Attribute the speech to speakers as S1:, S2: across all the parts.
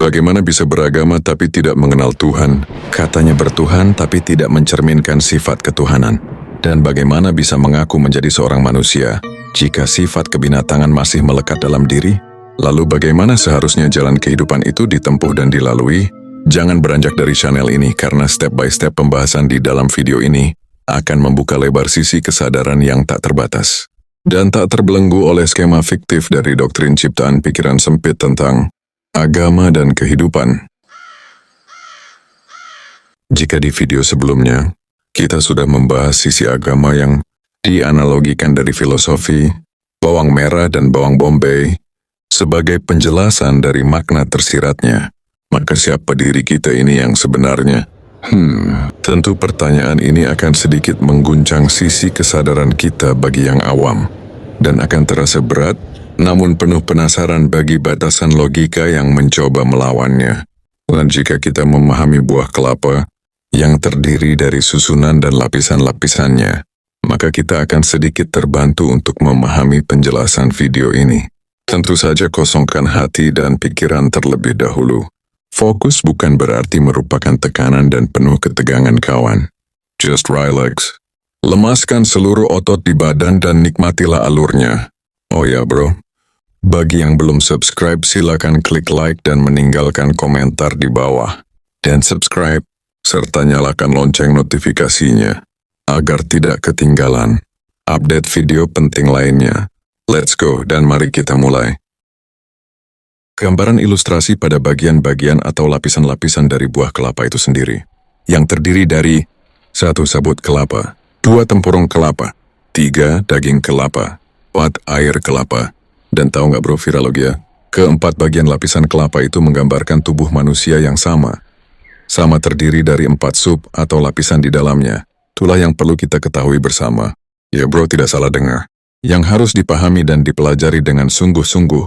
S1: Bagaimana bisa beragama tapi tidak mengenal Tuhan? Katanya bertuhan tapi tidak mencerminkan sifat ketuhanan. Dan bagaimana bisa mengaku menjadi seorang manusia jika sifat kebinatangan masih melekat dalam diri? Lalu bagaimana seharusnya jalan kehidupan itu ditempuh dan dilalui? Jangan beranjak dari channel ini karena step by step pembahasan di dalam video ini akan membuka lebar sisi kesadaran yang tak terbatas dan tak terbelenggu oleh skema fiktif dari doktrin ciptaan pikiran sempit tentang agama dan kehidupan. Jika di video sebelumnya, kita sudah membahas sisi agama yang dianalogikan dari filosofi, bawang merah dan bawang bombay, sebagai penjelasan dari makna tersiratnya, maka siapa diri kita ini yang sebenarnya? Tentu pertanyaan ini akan sedikit mengguncang sisi kesadaran kita bagi yang awam, dan akan terasa berat, namun penuh penasaran bagi batasan logika yang mencoba melawannya. Dan jika kita memahami buah kelapa yang terdiri dari susunan dan lapisan-lapisannya, maka kita akan sedikit terbantu untuk memahami penjelasan video ini. Tentu saja kosongkan hati dan pikiran terlebih dahulu. Fokus bukan berarti merupakan tekanan dan penuh ketegangan kawan. Just relax. Lemaskan seluruh otot di badan dan nikmatilah alurnya. Oh ya bro, bagi yang belum subscribe silakan klik like dan meninggalkan komentar di bawah. Dan subscribe, serta nyalakan lonceng notifikasinya, agar tidak ketinggalan update video penting lainnya. Let's go dan mari kita mulai. Gambaran ilustrasi pada bagian-bagian atau lapisan-lapisan dari buah kelapa itu sendiri, yang terdiri dari 1. Sabut kelapa, 2. Tempurung kelapa, 3. Daging kelapa, 4. Air kelapa. Dan tahu nggak bro viralogia? Keempat bagian lapisan kelapa itu menggambarkan tubuh manusia yang sama. Sama terdiri dari 4 sub atau lapisan di dalamnya. Itulah yang perlu kita ketahui bersama. Ya bro, tidak salah dengar. Yang harus dipahami dan dipelajari dengan sungguh-sungguh.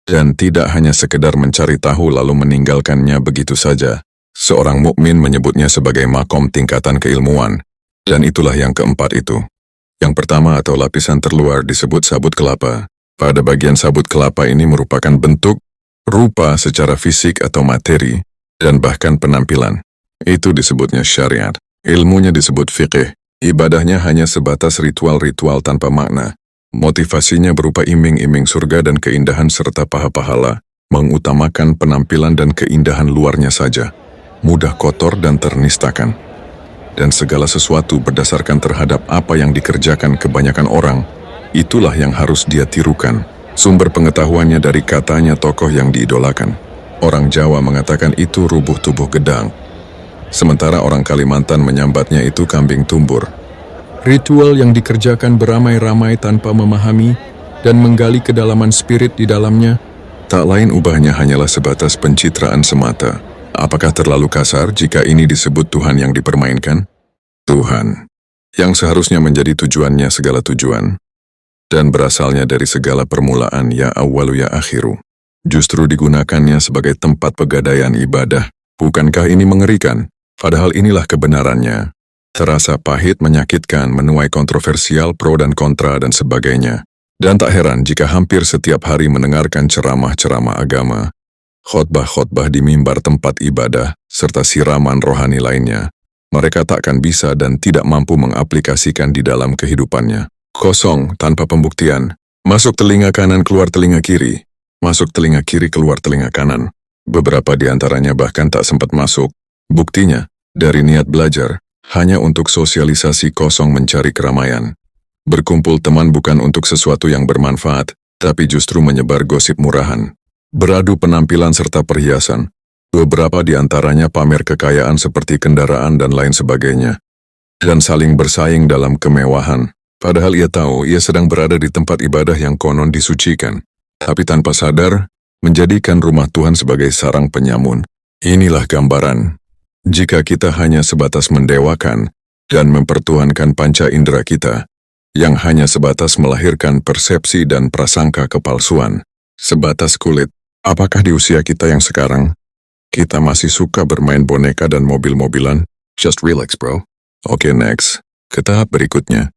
S1: Dan tidak hanya sekedar mencari tahu lalu meninggalkannya begitu saja. Seorang mukmin menyebutnya sebagai makom tingkatan keilmuan. Dan itulah yang keempat itu. Yang pertama atau lapisan terluar disebut sabut kelapa. Pada bagian sabut kelapa ini merupakan bentuk, rupa secara fisik atau materi, dan bahkan penampilan. Itu disebutnya syariat. Ilmunya disebut fiqih. Ibadahnya hanya sebatas ritual-ritual tanpa makna. Motivasinya berupa iming-iming surga dan keindahan serta paha-pahala, mengutamakan penampilan dan keindahan luarnya saja. Mudah kotor dan ternistakan. Dan segala sesuatu berdasarkan terhadap apa yang dikerjakan kebanyakan orang, itulah yang harus dia tirukan. Sumber pengetahuannya dari katanya tokoh yang diidolakan. Orang Jawa mengatakan itu rubuh tubuh gedang. Sementara orang Kalimantan menyambatnya itu kambing tumbur. Ritual yang dikerjakan beramai-ramai tanpa memahami dan menggali kedalaman spirit di dalamnya, tak lain ubahnya hanyalah sebatas pencitraan semata. Apakah terlalu kasar jika ini disebut Tuhan yang dipermainkan? Tuhan, yang seharusnya menjadi tujuannya segala tujuan, dan berasalnya dari segala permulaan ya awalu ya akhiru, justru digunakannya sebagai tempat pegadaian ibadah. Bukankah ini mengerikan? Padahal inilah kebenarannya. Terasa pahit, menyakitkan, menuai kontroversial, pro dan kontra dan sebagainya. Dan tak heran jika hampir setiap hari mendengarkan ceramah-ceramah agama, khotbah-khotbah di mimbar tempat ibadah, serta siraman rohani lainnya. Mereka takkan bisa dan tidak mampu mengaplikasikan di dalam kehidupannya. Kosong, tanpa pembuktian. Masuk telinga kanan, keluar telinga kiri. Masuk telinga kiri, keluar telinga kanan. Beberapa di antaranya bahkan tak sempat masuk. Buktinya, dari niat belajar, hanya untuk sosialisasi kosong mencari keramaian. Berkumpul teman bukan untuk sesuatu yang bermanfaat, tapi justru menyebar gosip murahan. Beradu penampilan serta perhiasan. Beberapa di antaranya pamer kekayaan seperti kendaraan dan lain sebagainya. Dan saling bersaing dalam kemewahan. Padahal ia tahu ia sedang berada di tempat ibadah yang konon disucikan. Tapi tanpa sadar, menjadikan rumah Tuhan sebagai sarang penyamun. Inilah gambaran. Jika kita hanya sebatas mendewakan dan mempertuhankan panca indera kita, yang hanya sebatas melahirkan persepsi dan prasangka kepalsuan, sebatas kulit, apakah di usia kita yang sekarang, kita masih suka bermain boneka dan mobil-mobilan? Just relax bro. Oke, next. Ke tahap berikutnya.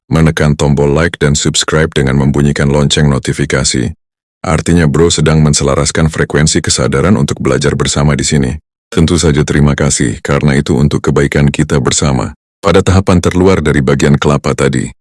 S1: Menekan tombol like dan subscribe dengan membunyikan lonceng notifikasi, Artinya bro sedang menselaraskan frekuensi kesadaran untuk belajar bersama di sini. Tentu saja terima kasih, karena itu untuk kebaikan kita bersama. Pada tahapan terluar dari bagian kelapa tadi,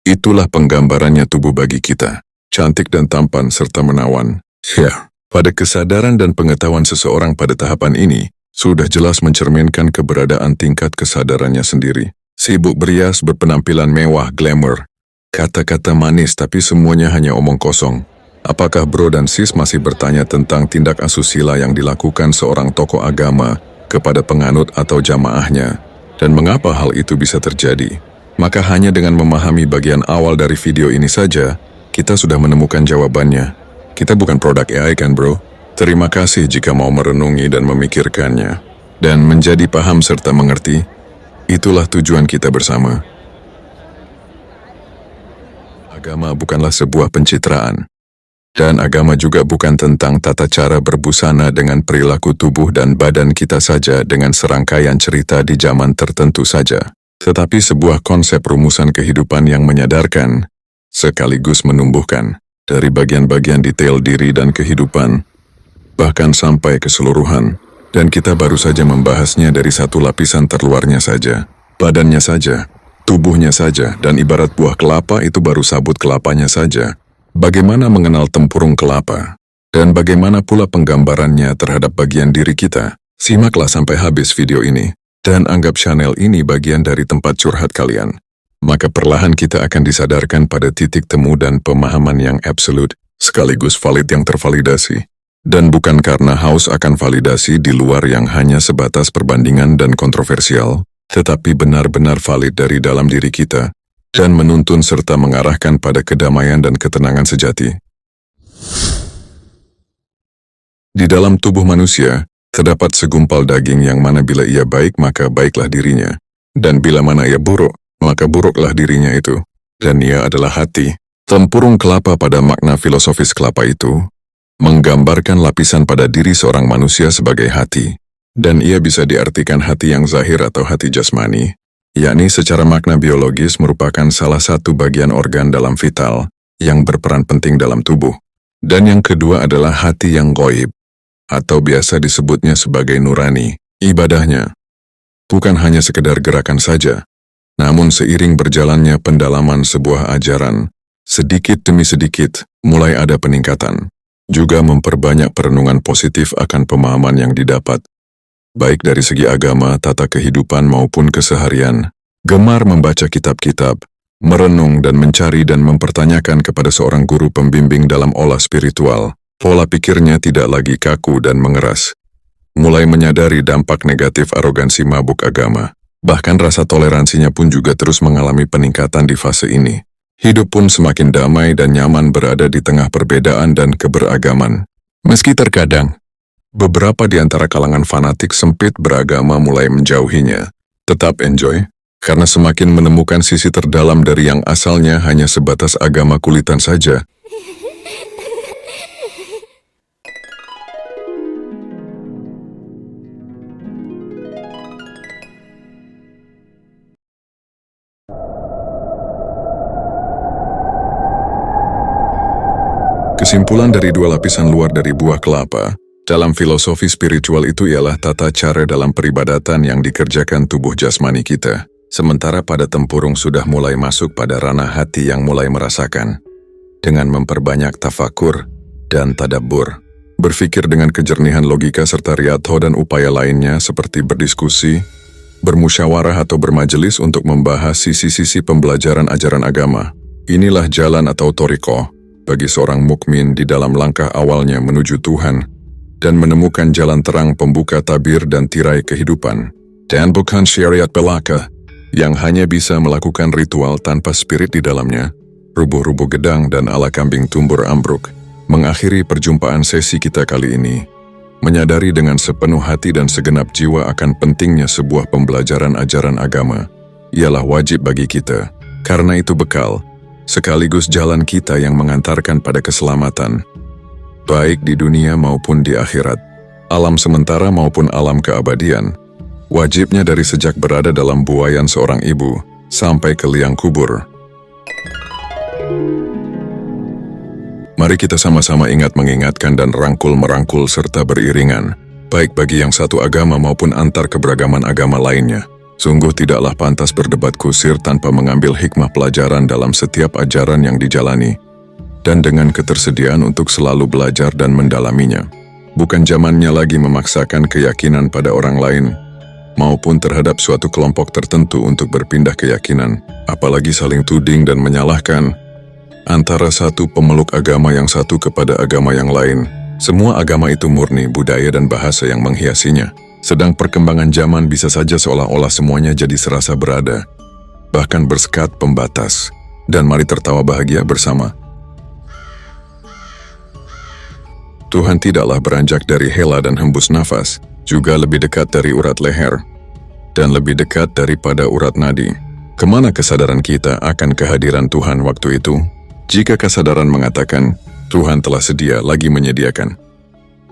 S1: itulah penggambarannya tubuh bagi kita. Cantik dan tampan serta menawan. Ya, pada kesadaran dan pengetahuan seseorang pada tahapan ini, sudah jelas mencerminkan keberadaan tingkat kesadarannya sendiri. Sibuk berias, berpenampilan mewah, glamour. Kata-kata manis tapi semuanya hanya omong kosong. Apakah bro dan sis masih bertanya tentang tindak asusila yang dilakukan seorang tokoh agama kepada penganut atau jamaahnya? Dan mengapa hal itu bisa terjadi? Maka hanya dengan memahami bagian awal dari video ini saja, kita sudah menemukan jawabannya. Kita bukan produk AI kan bro? Terima kasih jika mau merenungi dan memikirkannya. Dan menjadi paham serta mengerti, itulah tujuan kita bersama. Agama bukanlah sebuah pencitraan. Dan agama juga bukan tentang tata cara berbusana dengan perilaku tubuh dan badan kita saja dengan serangkaian cerita di zaman tertentu saja. Tetapi sebuah konsep rumusan kehidupan yang menyadarkan, sekaligus menumbuhkan, dari bagian-bagian detail diri dan kehidupan, bahkan sampai keseluruhan. Dan kita baru saja membahasnya dari satu lapisan terluarnya saja, badannya saja, tubuhnya saja, dan ibarat buah kelapa itu baru sabut kelapanya saja. Bagaimana mengenal tempurung kelapa? Dan bagaimana pula penggambarannya terhadap bagian diri kita? Simaklah sampai habis video ini, dan anggap channel ini bagian dari tempat curhat kalian. Maka perlahan kita akan disadarkan pada titik temu dan pemahaman yang absolut, sekaligus valid yang tervalidasi. Dan bukan karena haus akan validasi di luar yang hanya sebatas perbandingan dan kontroversial, tetapi benar-benar valid dari dalam diri kita, dan menuntun serta mengarahkan pada kedamaian dan ketenangan sejati. Di dalam tubuh manusia, terdapat segumpal daging yang mana bila ia baik maka baiklah dirinya, dan bila mana ia buruk, maka buruklah dirinya itu, dan ia adalah hati. Tempurung kelapa pada makna filosofis kelapa itu, menggambarkan lapisan pada diri seorang manusia sebagai hati, dan ia bisa diartikan hati yang zahir atau hati jasmani, yakni secara makna biologis merupakan salah satu bagian organ dalam vital yang berperan penting dalam tubuh. Dan yang kedua adalah hati yang ghaib, atau biasa disebutnya sebagai nurani. Ibadahnya bukan hanya sekedar gerakan saja, namun seiring berjalannya pendalaman sebuah ajaran, sedikit demi sedikit mulai ada peningkatan, juga memperbanyak perenungan positif akan pemahaman yang didapat, baik dari segi agama, tata kehidupan maupun keseharian. Gemar membaca kitab-kitab, merenung dan mencari dan mempertanyakan kepada seorang guru pembimbing dalam olah spiritual. Pola pikirnya tidak lagi kaku dan mengeras. Mulai menyadari dampak negatif arogansi mabuk agama. Bahkan rasa toleransinya pun juga terus mengalami peningkatan di fase ini. Hidup pun semakin damai dan nyaman berada di tengah perbedaan dan keberagaman. Meski terkadang beberapa di antara kalangan fanatik sempit beragama mulai menjauhinya, tetap enjoy, karena semakin menemukan sisi terdalam dari yang asalnya hanya sebatas agama kulitan saja. Kesimpulan dari dua lapisan luar dari buah kelapa, dalam filosofi spiritual itu ialah tata cara dalam peribadatan yang dikerjakan tubuh jasmani kita. Sementara pada tempurung sudah mulai masuk pada ranah hati yang mulai merasakan. Dengan memperbanyak tafakur dan tadabbur. Berpikir dengan kejernihan logika serta riyadho dan upaya lainnya seperti berdiskusi, bermusyawarah atau bermajelis untuk membahas sisi-sisi pembelajaran ajaran agama. Inilah jalan atau thoriqah bagi seorang mukmin di dalam langkah awalnya menuju Tuhan dan menemukan jalan terang pembuka tabir dan tirai kehidupan. Dan bukan syariat belaka yang hanya bisa melakukan ritual tanpa spirit di dalamnya, rubuh-rubuh gedang dan ala kambing tumbur ambruk. Mengakhiri perjumpaan sesi kita kali ini, menyadari dengan sepenuh hati dan segenap jiwa akan pentingnya sebuah pembelajaran ajaran agama, ialah wajib bagi kita, karena itu bekal, sekaligus jalan kita yang mengantarkan pada keselamatan, baik di dunia maupun di akhirat, alam sementara maupun alam keabadian. Wajibnya dari sejak berada dalam buayan seorang ibu, sampai ke liang kubur. Mari kita sama-sama ingat mengingatkan dan rangkul-merangkul serta beriringan, baik bagi yang satu agama maupun antar keberagaman agama lainnya. Sungguh tidaklah pantas berdebat kusir tanpa mengambil hikmah pelajaran dalam setiap ajaran yang dijalani, dan dengan ketersediaan untuk selalu belajar dan mendalaminya. Bukan zamannya lagi memaksakan keyakinan pada orang lain, maupun terhadap suatu kelompok tertentu untuk berpindah keyakinan, apalagi saling tuding dan menyalahkan antara satu pemeluk agama yang satu kepada agama yang lain. Semua agama itu murni budaya dan bahasa yang menghiasinya. Sedang perkembangan zaman bisa saja seolah-olah semuanya jadi serasa berada, bahkan bersekat pembatas. Dan mari tertawa bahagia bersama. Tuhan tidaklah beranjak dari hela dan hembus nafas, juga lebih dekat dari urat leher, dan lebih dekat daripada urat nadi. Kemana kesadaran kita akan kehadiran Tuhan waktu itu? Jika kesadaran mengatakan, Tuhan telah sedia lagi menyediakan.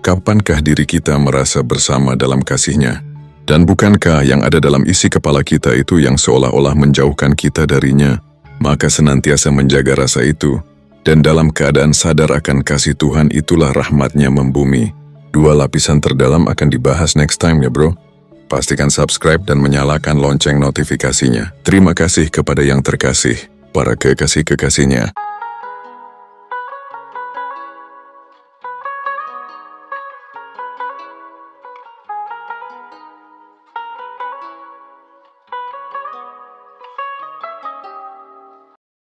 S1: Kapankah diri kita merasa bersama dalam kasih-Nya? Dan bukankah yang ada dalam isi kepala kita itu yang seolah-olah menjauhkan kita darinya? Maka senantiasa menjaga rasa itu, dan dalam keadaan sadar akan kasih Tuhan itulah rahmat-Nya membumi. 2 lapisan terdalam akan dibahas next time ya bro. Pastikan subscribe dan menyalakan lonceng notifikasinya. Terima kasih kepada yang terkasih, para kekasih-kekasihnya.